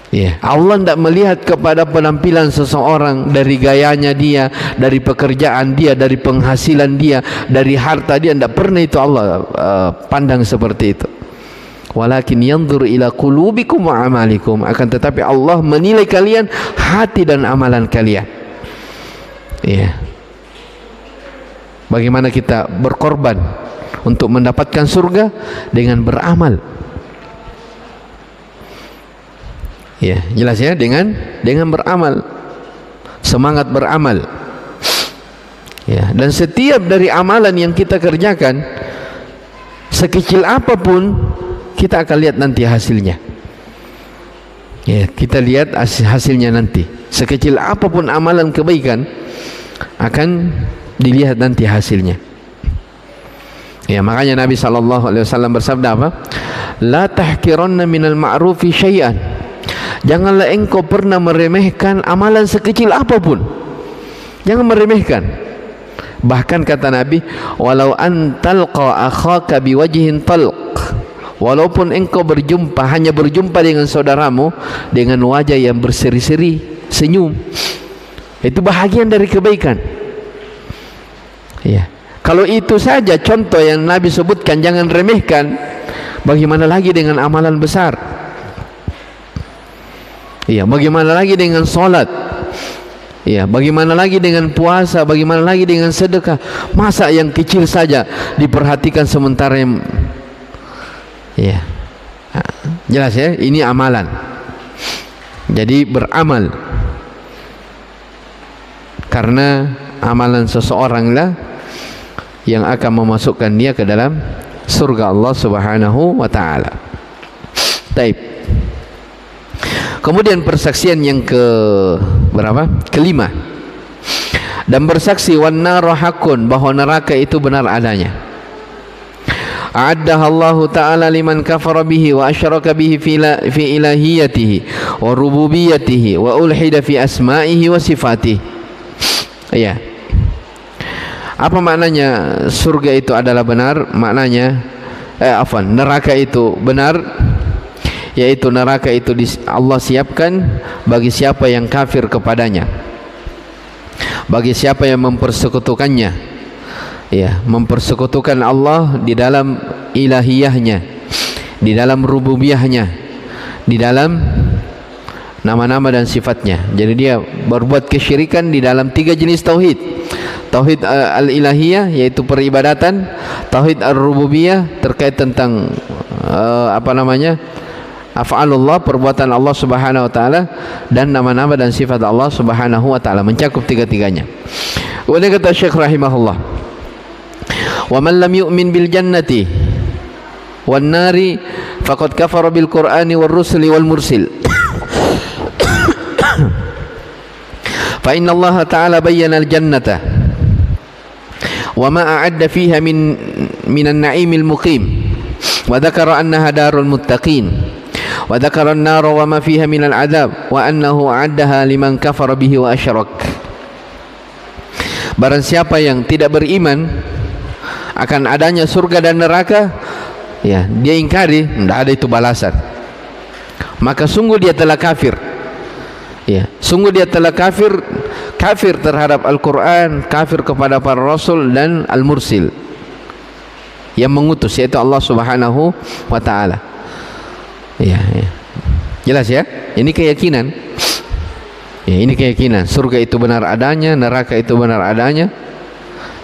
A: Ya, Allah tidak melihat kepada penampilan seseorang, dari gayanya dia, dari pekerjaan dia, dari penghasilan dia, dari harta dia, tidak pernah itu Allah pandang seperti itu. Walakin yanzur ila qulubikum wa amalikum, akan tetapi Allah menilai kalian hati dan amalan kalian. Ya. Bagaimana kita berkorban untuk mendapatkan surga dengan beramal. Ya, jelas ya, dengan beramal. Semangat beramal. Ya, dan setiap dari amalan yang kita kerjakan, sekecil apapun, kita akan lihat nanti hasilnya. Ya, kita lihat hasilnya nanti. Sekecil apapun amalan kebaikan, akan dilihat nanti hasilnya. Ya, makanya Nabi SAW bersabda apa? La tahkiranna minal ma'rufi syai'an. Janganlah engkau pernah meremehkan amalan sekecil apapun. Jangan meremehkan. Bahkan kata Nabi, walau antalqa akhaka biwajhin talq. Walaupun engkau hanya berjumpa dengan saudaramu dengan wajah yang berseri-seri, senyum, itu bahagian dari kebaikan. Ya. Kalau itu saja contoh yang Nabi sebutkan, jangan remehkan, bagaimana lagi dengan amalan besar? Ya, bagaimana lagi dengan solat? Ya, bagaimana lagi dengan puasa? Bagaimana lagi dengan sedekah? Masa yang kecil saja diperhatikan sementara yang, ya, jelas ya, ini amalan. Jadi beramal, karena amalan seseorang lah yang akan memasukkan dia ke dalam surga Allah Subhanahu wa taala. Taib. Kemudian persaksian yang ke berapa? Kelima. Dan bersaksi wan naru hakun, bahwa neraka itu benar adanya. A'addaha Allah Ta'ala liman kafara bihi wa asyraka bihi fi ilahiyatihi wa rububiyatihi wa ulhida fi asma'ihi wa sifatihi. Ya. Apa maknanya surga itu adalah benar? Maknanya neraka itu benar, yaitu neraka itu Allah siapkan bagi siapa yang kafir kepadanya, bagi siapa yang mempersekutukannya, ya, mempersekutukan Allah di dalam ilahiyahnya, di dalam rububiyahnya, di dalam nama-nama dan sifatnya. Jadi dia berbuat kesyirikan di dalam 3 jenis tauhid. Tauhid al-ilahiyah, yaitu peribadatan. Tauhid al-rububiyah, terkait tentang af'alullah, perbuatan Allah Subhanahu wa taala, dan nama-nama dan sifat Allah Subhanahu wa taala, mencakup 3-tiganya. Kemudian kata Syekh rahimahullah, wa man lam yu'min bil jannati wan nari faqad kafara bil qur'ani war rusuli wal mursil. Fa inna Allah ta'ala bayyana al jannata wa ma a'adda fiha minan na'imil muqim wa dzakara annaha darul muttaqin wa dzakara an-nar wa ma fiha minal adab wa annahu a'addaha liman kafara bihi wa asyrak. Barang siapa yang tidak beriman akan adanya surga dan neraka, ya, dia ingkari, tidak ada itu balasan, maka sungguh dia telah kafir. Ya, sungguh dia telah kafir terhadap Al-Quran, kafir kepada para Rasul dan Al-Mursil yang mengutus, yaitu Allah Subhanahu wa ta'ala. Ya, ya. Jelas ya, ini keyakinan. Ya, ini keyakinan, surga itu benar adanya, neraka itu benar adanya.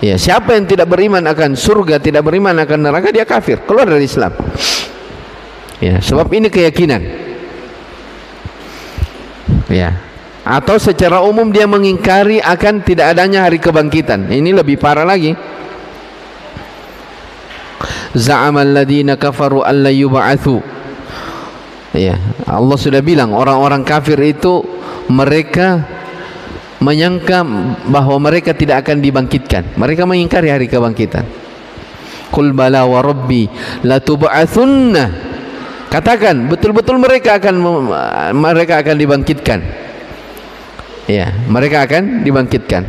A: Ya, siapa yang tidak beriman akan surga, tidak beriman akan neraka, dia kafir, keluar dari Islam. Ya, sebab ini keyakinan. Ya, atau secara umum dia mengingkari akan tidak adanya hari kebangkitan. Ini lebih parah lagi. Za'amal ladina kafaru alla yub'atsu. Ya, Allah sudah bilang orang-orang kafir itu, mereka menyangka bahwa mereka tidak akan dibangkitkan. Mereka mengingkari hari kebangkitan. Qul bala wa rabbi la tub'atsunna. Katakan, betul-betul mereka akan dibangkitkan. Ya, mereka akan dibangkitkan.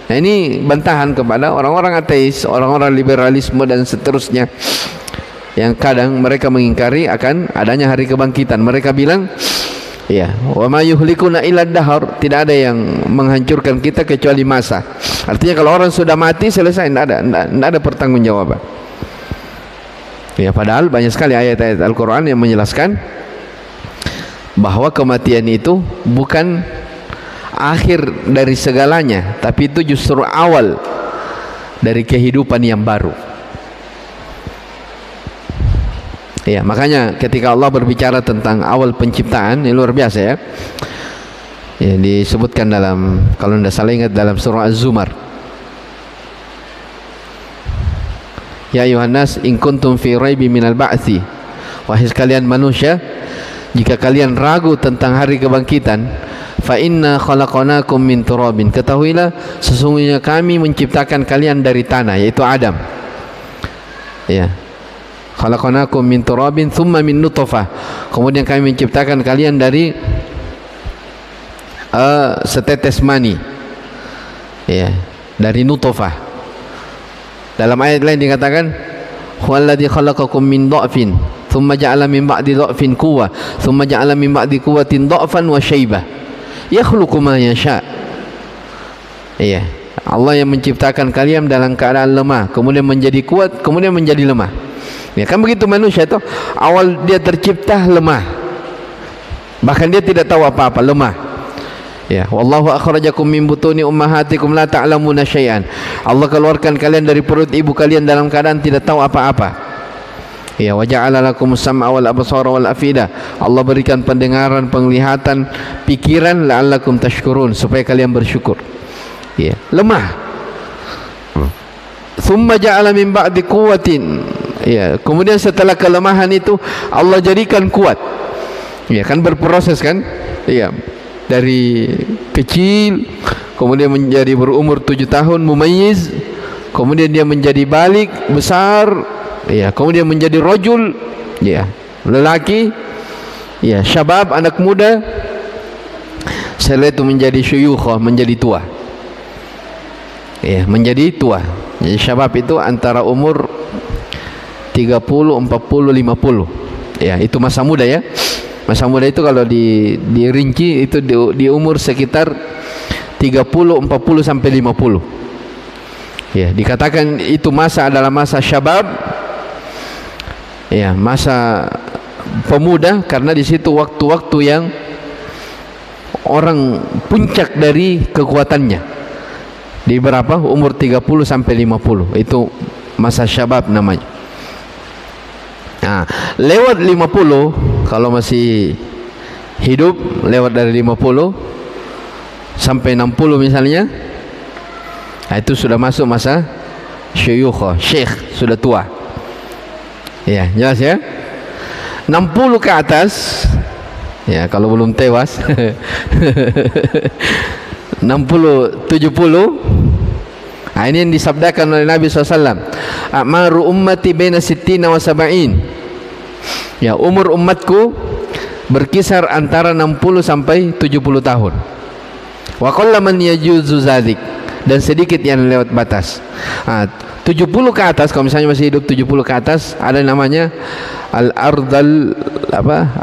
A: Nah, ini bantahan kepada orang-orang ateis, orang-orang liberalisme dan seterusnya, yang kadang mereka mengingkari akan adanya hari kebangkitan. Mereka bilang, ya, wa ma yuhlikuna illa ad-dahr, tidak ada yang menghancurkan kita kecuali masa. Artinya kalau orang sudah mati, selesai, tidak ada pertanggungjawaban. Ya, padahal banyak sekali ayat-ayat Al-Quran yang menjelaskan bahwa kematian itu bukan akhir dari segalanya, tapi itu justru awal dari kehidupan yang baru. Ya, makanya ketika Allah berbicara tentang awal penciptaan, ini luar biasa ya. Ya, disebutkan dalam, kalau tidak salah ingat, dalam surah Az-Zumar. Ya ayuhan nas in kuntum fi raibi minal ba'thi, wahai sekalian manusia, jika kalian ragu tentang hari kebangkitan, fa inna khalaqnakum min turabin, ketahuilah sesungguhnya kami menciptakan kalian dari tanah, yaitu Adam. Ya, khalaqnakum min turabin thumma min nutfah, kemudian kami menciptakan kalian dari setetes mani, ya, dari nutfah. Dalam ayat lain dikatakan huwallazi khalaqakum min dha'fin thumma ja'ala min ba'di dha'fin quwwah thumma ja'ala min ba'di quwwatin dha'fan wa syaibah yakhluqu ma yasha. Iya, Allah yang menciptakan kalian dalam keadaan lemah, kemudian menjadi kuat, kemudian menjadi lemah. Ya kan begitu manusia itu, awal dia tercipta lemah, bahkan dia tidak tahu apa-apa, lemah. Ya, wallahu akhrajakum min butuni ummahatikum la ta'lamuna syai'an. Allah keluarkan kalian dari perut ibu kalian dalam keadaan tidak tahu apa-apa. Ya, wa ja'ala lakumus sam'a wal absara wal afida. Allah berikan pendengaran, penglihatan, pikiran, la'allakum tashkurun, supaya kalian bersyukur. Ya, lemah. Thumma ja'ala min ba'di quwwatin. Ya, kemudian setelah kelemahan itu Allah jadikan kuat. Ya, kan berproses kan? Iya. Dari kecil kemudian menjadi berumur 7 tahun mumayyiz, kemudian dia menjadi balik besar, ya, kemudian menjadi rajul, ya, lelaki, ya, syabab, anak muda, setelah itu menjadi syuyukh, menjadi tua, ya, menjadi tua. Jadi syabab itu antara umur 30, 40, 50, ya, itu masa muda ya. Masa muda itu kalau dirinci itu di umur sekitar 30, 40 sampai 50. Ya, dikatakan itu masa adalah masa syabab. Ya, masa pemuda, karena di situ waktu-waktu yang orang puncak dari kekuatannya. Di berapa? Umur 30 sampai 50. Itu masa syabab namanya. Nah, lewat 50, kalau masih hidup, lewat dari 50 sampai 60 misalnya, nah, itu sudah masuk masa syuyukh, syekh, sudah tua. Ya, jelas ya. 60 ke atas, ya, kalau belum tewas. 60, 70. Nah, ini yang disabdakan oleh Nabi SAW. A'maru ummati baina sittina wa sab'in. Ya, umur umatku berkisar antara 60 sampai 70 tahun. Wa qallaman yajuzu dzalik, dan sedikit yang lewat batas. 70 ke atas, kalau misalnya masih hidup 70 ke atas, ada namanya al-ardal apa?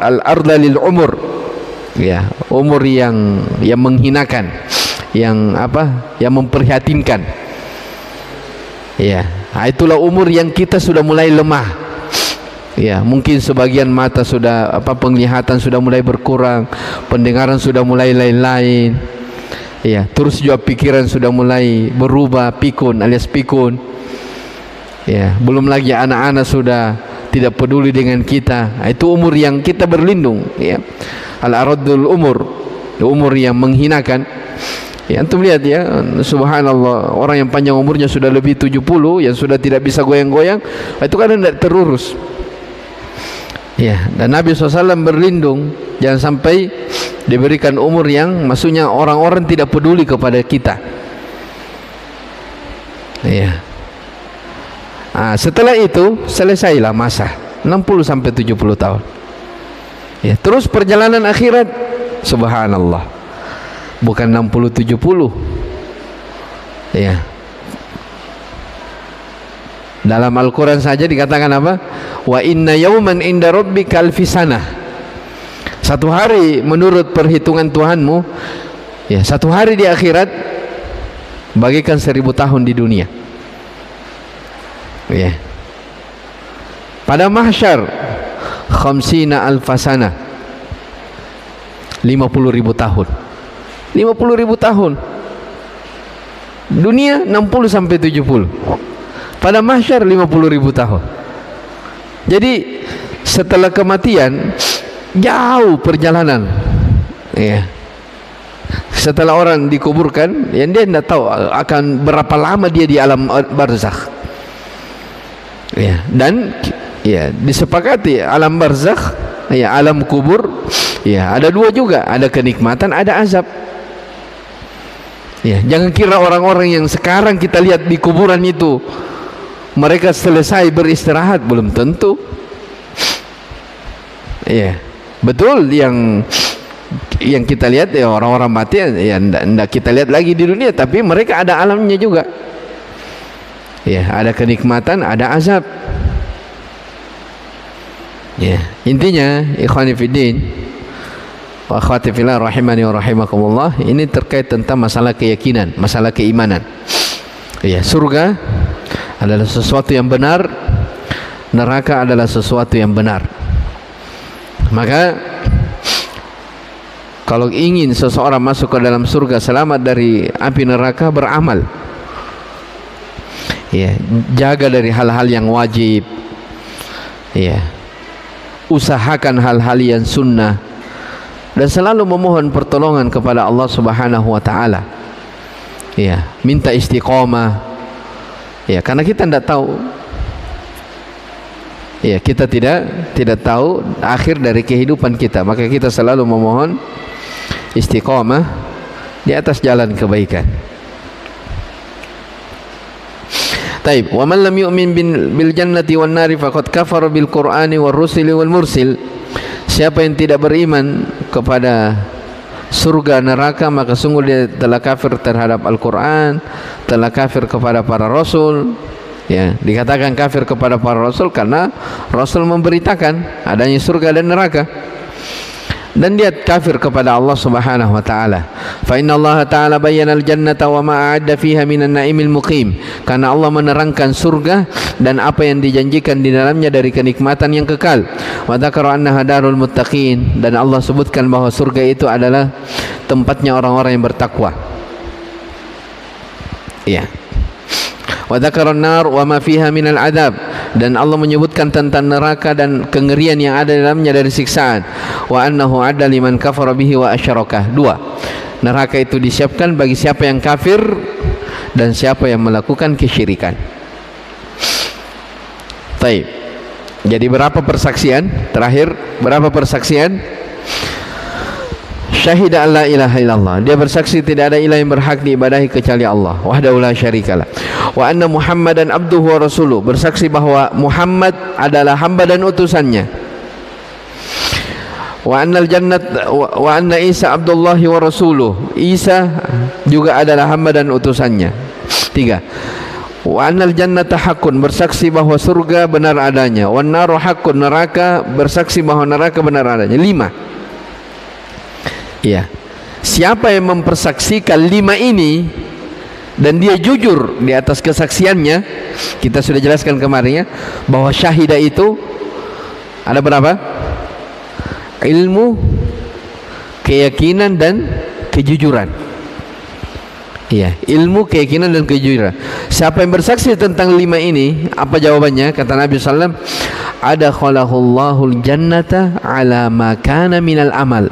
A: Al-ardalil umur. Ya, umur yang menghinakan, yang apa? Yang memprihatinkan. Ya, itulah umur yang kita sudah mulai lemah. Ya, mungkin sebagian mata sudah penglihatan sudah mulai berkurang, pendengaran sudah mulai lain-lain. Ya, terus juga pikiran sudah mulai berubah, pikun alias pikun. Ya, belum lagi anak-anak sudah tidak peduli dengan kita. Itu umur yang kita berlindung, ya. Al-aradul umur, umur yang menghinakan. Ya, antum lihat ya, subhanallah, orang yang panjang umurnya sudah lebih 70, yang sudah tidak bisa goyang-goyang, itu kan tidak terurus. Ya, dan Nabi SAW berlindung jangan sampai diberikan umur yang maksudnya orang-orang tidak peduli kepada kita. Ya. Setelah itu selesailah masa 60 sampai 70 tahun. Ya, terus perjalanan akhirat, subhanallah, bukan 60 70. Ya. Dalam Al-Quran saja dikatakan apa? Wa inna yawman inda rabbika alfi sanah. Satu hari menurut perhitungan Tuhanmu, ya, satu hari di akhirat bagikan 1000 tahun di dunia. Ya. Pada mahsyar khamsina alfasana, 50.000 tahun. 50.000 tahun. Dunia 60 sampai 70. Pada mahsyar 50.000 tahun. Jadi setelah kematian jauh perjalanan. Ya. Setelah orang dikuburkan, yang dia tidak tahu akan berapa lama dia di alam barzakh. Ya, dan ya disepakati alam barzakh, ya alam kubur, ya ada dua juga, ada kenikmatan, ada azab. Ya, jangan kira orang-orang yang sekarang kita lihat di kuburan itu mereka selesai beristirahat, belum tentu. Ya, betul yang kita lihat ya orang-orang mati ya tidak kita lihat lagi di dunia, tapi mereka ada alamnya juga. Ya, ada kenikmatan, ada azab. Ya, intinya ikhwani fiddin wa akhwati fillah rahimani wa rahimakumullah, ini terkait tentang masalah keyakinan, masalah keimanan. Ya, surga adalah sesuatu yang benar, neraka adalah sesuatu yang benar. Maka kalau ingin seseorang masuk ke dalam surga selamat dari api neraka, beramal. Ya, jaga dari hal-hal yang wajib. Ya. Usahakan hal-hal yang sunnah dan selalu memohon pertolongan kepada Allah Subhanahu wa taala. Ya, minta istiqomah. Ya, karena kita tidak tahu. Ya, kita tidak tahu akhir dari kehidupan kita, maka kita selalu memohon istiqamah di atas jalan kebaikan. Taib, wa man lam yu'min bil jannati wan nari faqad kafara bil qur'ani war rusuli wal mursil. Siapa yang tidak beriman kepada surga neraka, maka sungguh dia telah kafir terhadap Al-Qur'an, telah kafir kepada para rasul. Ya, dikatakan kafir kepada para rasul karena rasul memberitakan adanya surga dan neraka. Dan dia kafir kepada Allah Subhanahu wa taala. Fa inna Allah taala bayyana al-jannata wa ma a'adda fiha minan na'imil muqim. Karena Allah menerangkan surga dan apa yang dijanjikan di dalamnya dari kenikmatan yang kekal. Wa dzakara annaha darul muttaqin, dan Allah sebutkan bahwa surga itu adalah tempatnya orang-orang yang bertakwa. Ya. Wa dzakara an-nar wa ma fiha minal adzab, dan Allah menyebutkan tentang neraka dan kengerian yang ada dalamnya dari siksaan. Wa annahu adda liman kafara bihi wa asyraka. Dua, neraka itu disiapkan bagi siapa yang kafir dan siapa yang melakukan kesyirikan. Baik. Jadi berapa persaksian? Terakhir, berapa persaksian? Syahida an la ilaha illallah, dia bersaksi tidak ada ilah yang berhak diibadahi kecuali Allah wahdahu la syarikalah. Wa anna Muhammadan abduhu wa rasuluh, bersaksi bahwa Muhammad adalah hamba dan utusannya. Wa annal jannat wa anna Isa abdullahi wa rasuluh, Isa juga adalah hamba dan utusannya. Tiga, wa annal jannata haqqun, bersaksi bahwa surga benar adanya. Wan naru haqqun, neraka, bersaksi bahwa neraka benar adanya. Lima. Ya, siapa yang mempersaksikan lima ini dan dia jujur di atas kesaksiannya, kita sudah jelaskan kemarin ya, bahwa syahidah itu ada berapa? Ilmu, keyakinan dan kejujuran. Iya, ilmu, keyakinan dan kejujuran. Siapa yang bersaksi tentang lima ini, apa jawabannya? Kata Nabi sallallahu alaihi wasallam, adakhalahul jannata ala ma kana minal amal.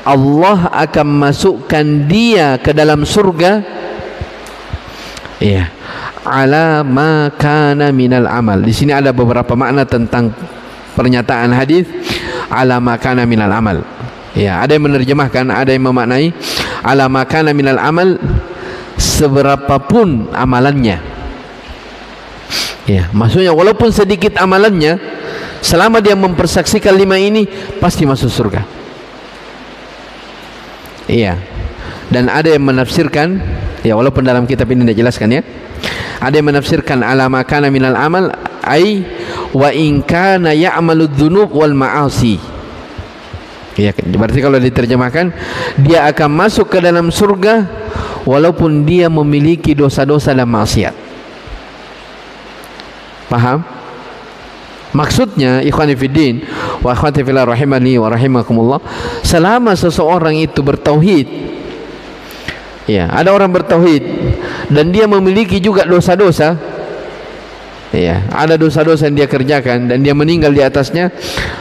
A: Allah akan masukkan dia ke dalam surga, ya, ala ma kana minal amal. Di sini ada beberapa makna tentang pernyataan hadis ala ma kana minal amal. Ya, ada yang menerjemahkan, ada yang memaknai ala ma kana minal amal, seberapapun amalannya. Ya, maksudnya walaupun sedikit amalannya, selama dia mempersaksikan lima ini pasti masuk surga. Iya. Dan ada yang menafsirkan, ya walaupun dalam kitab ini tidak jelaskan ya, ada yang menafsirkan ala ma kana minal amal ai wa in kana ya'malu dzunub wal ma'asi. Ya, berarti kalau diterjemahkan, dia akan masuk ke dalam surga walaupun dia memiliki dosa-dosa dan maksiat. Paham? Maksudnya ikhwani fiddin wa akhwati fillah rahimani wa rahimakumullah, selama seseorang itu bertauhid, ya, ada orang bertauhid dan dia memiliki juga dosa-dosa, Ya, ada dosa-dosa yang dia kerjakan dan dia meninggal di atasnya,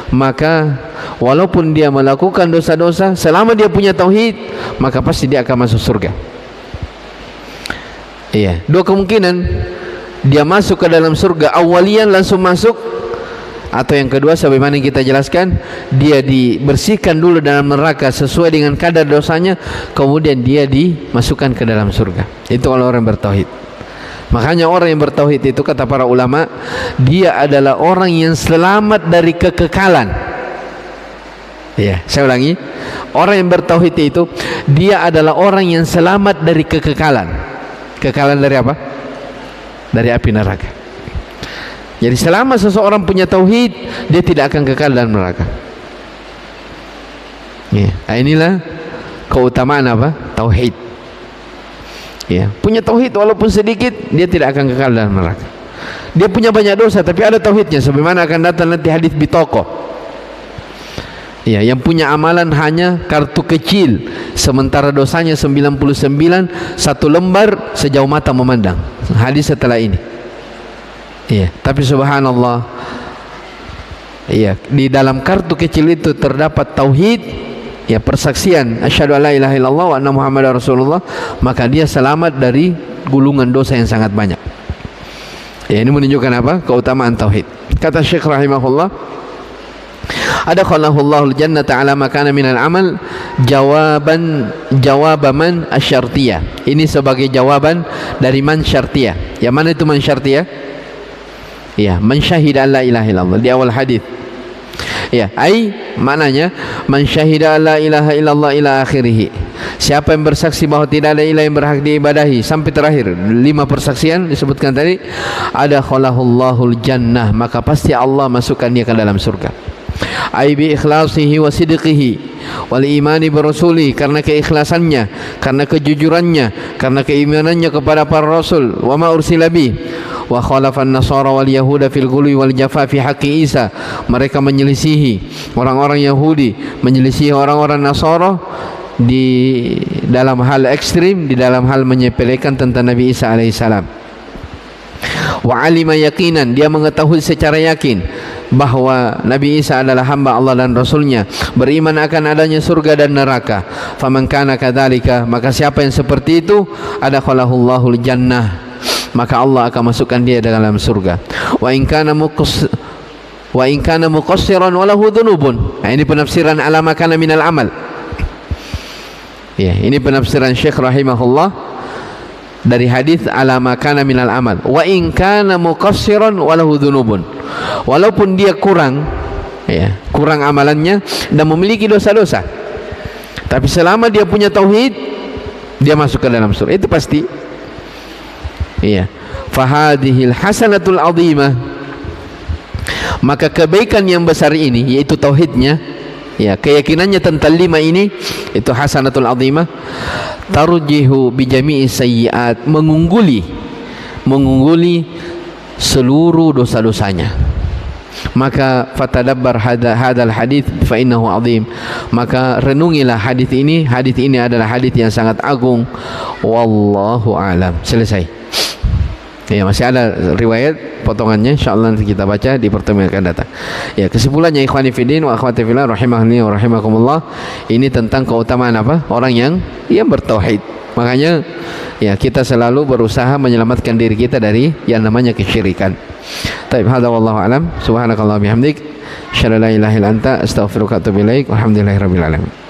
A: maka walaupun dia melakukan dosa-dosa, selama dia punya tauhid, maka pasti dia akan masuk surga. Iya, dua kemungkinan, dia masuk ke dalam surga awalian langsung masuk, atau yang kedua sebagaimana kita jelaskan, dia dibersihkan dulu dalam neraka sesuai dengan kadar dosanya, kemudian dia dimasukkan ke dalam surga. Itu kalau orang bertauhid. Makanya orang yang bertauhid itu, kata para ulama, dia adalah orang yang selamat dari kekekalan. Ya, saya ulangi, orang yang bertauhid itu, dia adalah orang yang selamat dari kekekalan. Kekekalan dari apa? Dari api neraka. Jadi selama seseorang punya tauhid, dia tidak akan kekal dalam neraka. Ya, inilah keutamaan apa? Tauhid. Ya, punya tauhid walaupun sedikit, dia tidak akan kekal dalam neraka. Dia punya banyak dosa tapi ada tauhidnya, sebagaimana akan datang nanti hadis bitaqah. Ya, yang punya amalan hanya kartu kecil, sementara dosanya 99, satu lembar sejauh mata memandang. Hadis setelah ini. Ya, tapi subhanallah, ya, di dalam kartu kecil itu terdapat tauhid, ya, persaksian asyhadu alla ilaha illallah wa anna muhammadar rasulullah, maka dia selamat dari gulungan dosa yang sangat banyak. Ya, ini menunjukkan apa? Keutamaan tauhid. Kata Syekh rahimahullah, adakhalahu Allahul jannata ala ma kana minal amal, jawaban asyartiyah. Ini sebagai jawaban dari man syartiyah. Yang mana itu man syartiyah? Ya, man syahida alla ilaha illallah di awal hadis. Ya, maknanya man syahida la ilaha illallah ila akhirih. Siapa yang bersaksi bahwa tidak ada ilah yang berhak diibadahi sampai terakhir 5 persaksian disebutkan tadi, adakhalahul jannah, maka pasti Allah masukkan dia ke dalam surga. Bi ikhlasihi wa sidqihi wal imani bi rasuli, karena keikhlasannya, karena kejujurannya, karena keimanannya kepada para rasul, wa ma ursila bi. Wa khalafan nasara wal yahuda fil ghului wal jafa fi haqqi Isa, mereka menyelisihi orang-orang Yahudi, menyelisihi orang-orang Nasara di dalam hal ekstrim, di dalam hal menyepelekan tentang Nabi Isa alaihissalam. Wa alima yaqinan, dia mengetahui secara yakin bahwa Nabi Isa adalah hamba Allah dan Rasulnya, beriman akan adanya surga dan neraka. Faman kana kadzalika, maka siapa yang seperti itu, adakhalahul jannah, maka Allah akan masukkan dia dalam surga. Wa in kana muqassiran walahu dzunubun. Nah, ini penafsiran ala ma kana minal amal. Ya, ini penafsiran Syekh rahimahullah dari hadis ala ma kana minal amal. Wa in kana muqassiran walahu dzunubun. Walaupun dia kurang, ya, kurang amalannya dan memiliki dosa-dosa, tapi selama dia punya tauhid, dia masuk ke dalam surga. Itu pasti. Iya, fahadihil hasanatul azimah, maka kebaikan yang besar ini, yaitu tauhidnya, ya, keyakinannya tentang 5 ini, itu hasanatul azimah, tarjihu bijami'i sayyiat, mengungguli seluruh dosa-dosanya. Maka fatadabbar hadal hadits fa innahu azim, maka renungilah hadis ini. Hadis ini adalah hadis yang sangat agung. Wallahu alam. Selesai. Ya, masih ada riwayat potongannya, insyaallah nanti kita baca di pertemuan akan datang. Ya, kesimpulannya ikhwani fiddin wa akhwati fillah rahimahni wa rahimakumullah, ini tentang keutamaan apa? Orang yang bertauhid. Makanya ya, kita selalu berusaha menyelamatkan diri kita dari yang namanya kesyirikan. Taib, hadza wallahu alam. Subhanakallah bihamdik, asyhadu an la ilaha illa anta, astaghfiruka wa atubu ilaik. Walhamdulillahirabbil alamin.